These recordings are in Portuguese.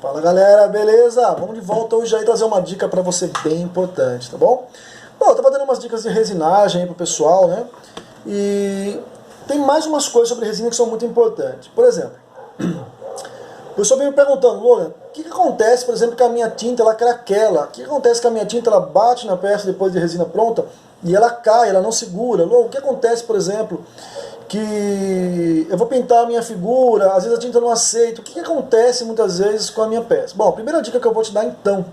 Fala galera, beleza? Vamos de volta hoje aí trazer uma dica pra você bem importante, tá bom? Bom, eu tava dando umas dicas de resinagem aí pro pessoal, né? E tem mais umas coisas sobre resina que são muito importantes. Por exemplo, o pessoal vem me perguntando, Logan, o que acontece, por exemplo, que a minha tinta ela craquela? O que acontece que a minha tinta ela bate na peça depois de resina pronta e ela cai, ela não segura? Logan, o que acontece, por exemplo, que eu vou pintar a minha figura, às vezes a tinta não aceita? O que acontece muitas vezes com a minha peça? Bom, a primeira dica que eu vou te dar então,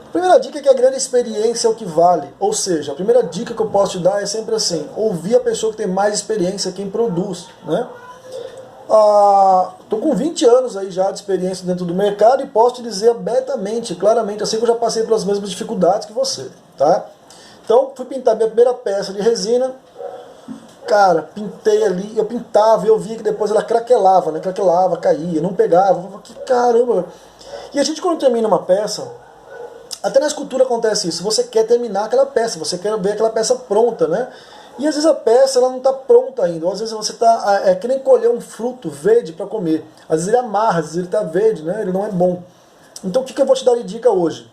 a primeira dica é que a grande experiência é o que vale. Ou seja, a primeira dica que eu posso te dar é sempre assim, ouvir a pessoa que tem mais experiência, quem produz, né? Tô com 20 anos aí já de experiência dentro do mercado e posso te dizer abertamente, claramente, assim que eu já passei pelas mesmas dificuldades que você, tá? Então, fui pintar minha primeira peça de resina, cara, pintei ali, eu pintava e eu via que depois ela craquelava, né? Craquelava, caía, não pegava, eu falava, que caramba! E a gente quando termina uma peça, até na escultura acontece isso, você quer terminar aquela peça, você quer ver aquela peça pronta, né? E às vezes a peça ela não está pronta ainda, ou às vezes você está, que nem colher um fruto verde para comer, às vezes ele amarra, às vezes ele está verde, né? Ele não é bom. Então o que eu vou te dar de dica hoje?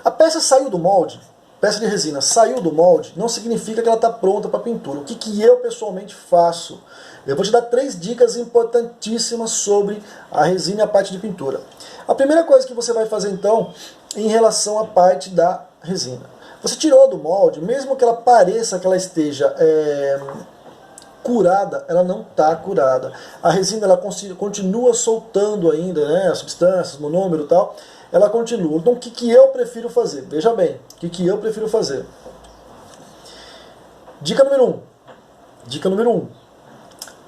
A peça saiu do molde, peça de resina saiu do molde, não significa que ela está pronta para pintura. O que eu pessoalmente faço? Eu vou te dar 3 dicas importantíssimas sobre a resina e a parte de pintura. A primeira coisa que você vai fazer então, em relação à parte da resina. Você tirou do molde, mesmo que ela pareça que ela esteja curada, ela não está curada. A resina ela continua soltando ainda, né, as substâncias, monômero e tal, ela continua. Então o que eu prefiro fazer? Veja bem, o que eu prefiro fazer? Dica número 1. Dica número 1.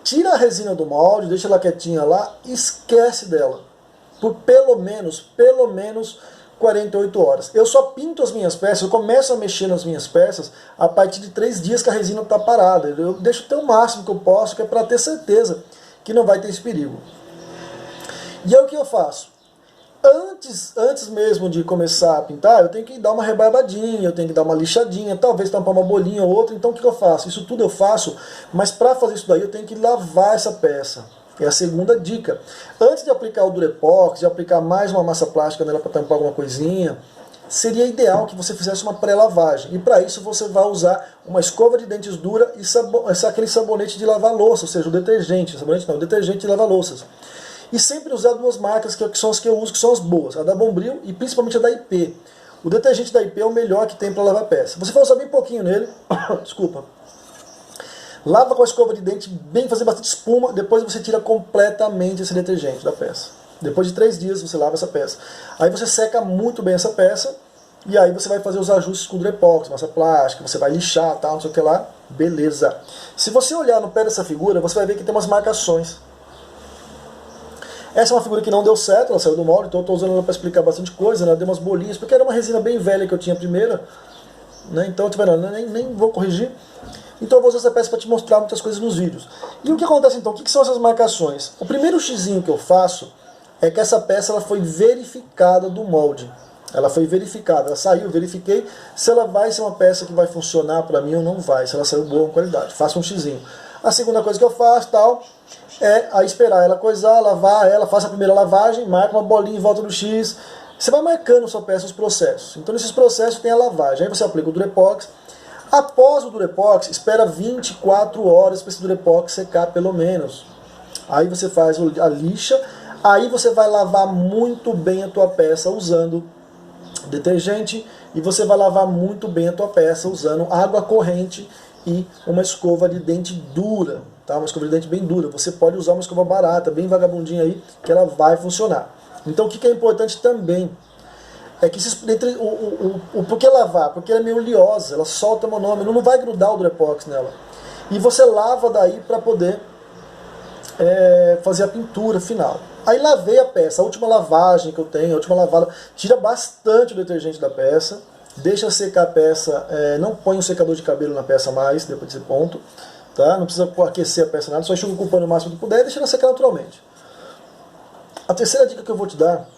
Tira a resina do molde, deixa ela quietinha lá, esquece dela. Por pelo menos 48 horas. Eu só pinto as minhas peças, eu começo a mexer nas minhas peças a partir de 3 dias que a resina está parada. Eu deixo até o máximo que eu posso, que é para ter certeza que não vai ter esse perigo. E aí o que eu faço? Antes mesmo de começar a pintar, eu tenho que dar uma rebarbadinha, eu tenho que dar uma lixadinha, talvez tampar uma bolinha ou outra. Então o que eu faço? Isso tudo eu faço, mas para fazer isso daí eu tenho que lavar essa peça. É a segunda dica. Antes de aplicar o Durepox, de aplicar mais uma massa plástica nela para tampar alguma coisinha, seria ideal que você fizesse uma pré-lavagem. E para isso você vai usar uma escova de dentes dura e aquele sabonete de lavar louça, ou seja, o detergente. Sabonete não, o detergente de lavar louças. E sempre usar 2 marcas que são as que eu uso, que são as boas, a da Bombril e principalmente a da IP. O detergente da IP é o melhor que tem para lavar peça. Você vai usar bem pouquinho nele, desculpa. Lava com a escova de dente, bem, fazer bastante espuma, depois você tira completamente esse detergente da peça. Depois de 3 dias você lava essa peça. Aí você seca muito bem essa peça, e aí você vai fazer os ajustes com o Durepox, massa plástica, você vai lixar, tal, não sei o que lá, beleza. Se você olhar no pé dessa figura, você vai ver que tem umas marcações. Essa é uma figura que não deu certo, ela saiu do molde, então eu estou usando ela para explicar bastante coisa, ela deu umas bolinhas, porque era uma resina bem velha que eu tinha primeira, né? Então, nem vou corrigir. Então eu vou usar essa peça para te mostrar muitas coisas nos vídeos. E o que acontece então? O que são essas marcações? O primeiro xizinho que eu faço é que essa peça ela foi verificada do molde. Ela foi verificada, ela saiu, verifiquei se ela vai ser uma peça que vai funcionar para mim ou não vai, se ela saiu boa qualidade. Faço um xizinho. A segunda coisa que eu faço é a esperar ela coisar, lavar ela, faço a primeira lavagem, marca uma bolinha em volta do X. Você vai marcando sua peça os processos. Então nesses processos tem a lavagem. Aí você aplica o Durepox. Após o Durepox, espera 24 horas para esse Durepox secar pelo menos. Aí você faz a lixa, aí você vai lavar muito bem a tua peça usando detergente e você vai lavar muito bem a tua peça usando água corrente e uma escova de dente dura, tá? Uma escova de dente bem dura. Você pode usar uma escova barata, bem vagabundinha aí, que ela vai funcionar. Então o que é importante também é que por que lavar? Porque ela é meio oleosa, ela solta monômero, não vai grudar o Durepox nela. E você lava daí para poder fazer a pintura final. Aí lavei a peça, a última lavagem que eu tenho, a última lavada, tira bastante o detergente da peça, deixa secar a peça, não põe um secador de cabelo na peça mais, depois desse ponto, tá? Não precisa aquecer a peça nada, só enxuga com o pano o máximo que puder e deixa ela secar naturalmente. A terceira dica que eu vou te dar,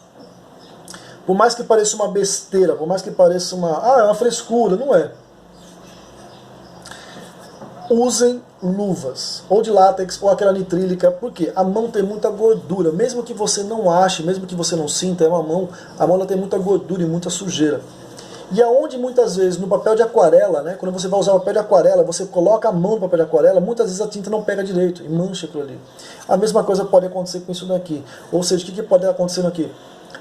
por mais que pareça uma besteira, por mais que pareça uma frescura, não é. usem luvas, ou de látex, ou aquela nitrílica, porque a mão tem muita gordura, mesmo que você não ache, mesmo que você não sinta, a mão ela tem muita gordura e muita sujeira. E aonde muitas vezes no papel de aquarela, né, quando você vai usar o papel de aquarela, você coloca a mão no papel de aquarela, muitas vezes a tinta não pega direito e mancha aquilo ali. A mesma coisa pode acontecer com isso daqui. Ou seja, o que pode acontecer aqui?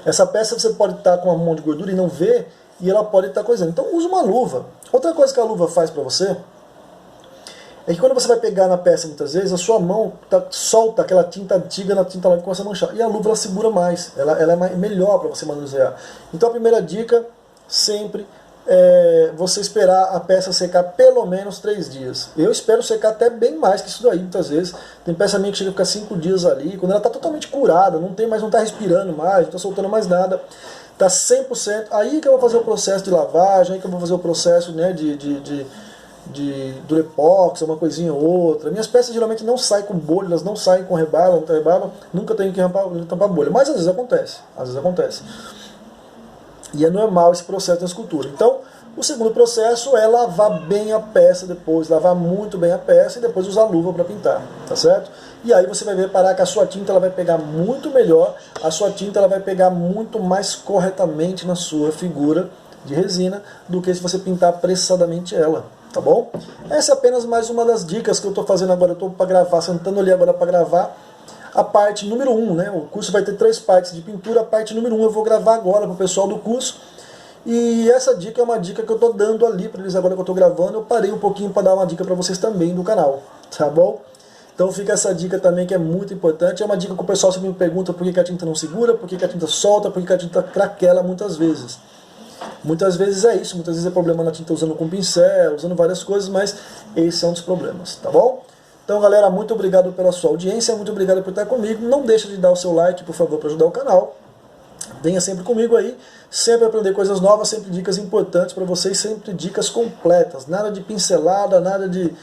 Essa peça você pode estar com uma mão de gordura e não ver, e ela pode estar coisando. Então use uma luva. Outra coisa que a luva faz para você é que quando você vai pegar na peça muitas vezes, a sua mão solta aquela tinta antiga na tinta lá e começa a manchar. E a luva ela segura mais, ela é melhor para você manusear. Então a primeira dica, sempre você esperar a peça secar pelo menos 3 dias. Eu espero secar até bem mais que isso daí, muitas vezes. Tem peça minha que chega a ficar 5 dias ali, quando ela está totalmente curada, não está respirando mais, não está soltando mais nada, está 100%. Aí que eu vou fazer o processo de lavagem, aí que eu vou fazer o processo, né, de durepox, uma coisinha ou outra. Minhas peças geralmente não saem com bolha, elas não saem com rebaba, nunca tenho que tampar bolha, mas às vezes acontece. E é normal esse processo da escultura. Então, o segundo processo é lavar bem a peça depois, lavar muito bem a peça e depois usar luva para pintar, tá certo? E aí você vai reparar que a sua tinta ela vai pegar muito melhor, a sua tinta ela vai pegar muito mais corretamente na sua figura de resina do que se você pintar apressadamente ela, tá bom? Essa é apenas mais uma das dicas que eu estou fazendo agora, eu estou para gravar, sentando ali agora para gravar a parte número 1, né? O curso vai ter 3 partes de pintura, a parte número 1 eu vou gravar agora para o pessoal do curso. E essa dica é uma dica que eu estou dando ali para eles agora que eu estou gravando. Eu parei um pouquinho para dar uma dica para vocês também do canal, tá bom? Então fica essa dica também que é muito importante. É uma dica que o pessoal sempre me pergunta por que a tinta não segura, por que a tinta solta, por que a tinta craquela muitas vezes. Muitas vezes é isso, muitas vezes é problema na tinta usando com pincel, usando várias coisas, mas esse é um dos problemas, tá bom? Então, galera, muito obrigado pela sua audiência, muito obrigado por estar comigo. Não deixa de dar o seu like, por favor, para ajudar o canal. Venha sempre comigo aí, sempre aprender coisas novas, sempre dicas importantes para vocês, sempre dicas completas. Nada de pincelada, nada de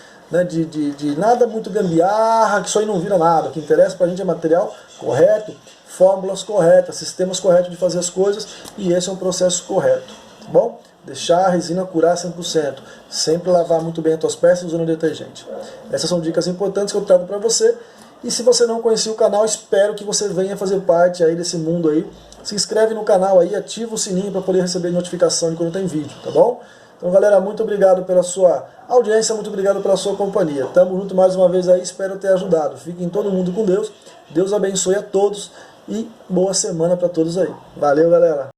nada muito gambiarra, que isso aí não vira nada. O que interessa para a gente é material correto, fórmulas corretas, sistemas corretos de fazer as coisas, e esse é um processo correto, tá bom? Deixar a resina curar 100%. Sempre lavar muito bem as tuas peças usando detergente. Essas são dicas importantes que eu trago para você. E se você não conhecia o canal, espero que você venha fazer parte aí desse mundo aí. Se inscreve no canal aí, ativa o sininho para poder receber notificação de quando tem vídeo, tá bom? Então, galera, muito obrigado pela sua audiência, muito obrigado pela sua companhia. Tamo junto mais uma vez aí, espero ter ajudado. Fiquem todo mundo com Deus. Deus abençoe a todos e boa semana para todos aí. Valeu, galera!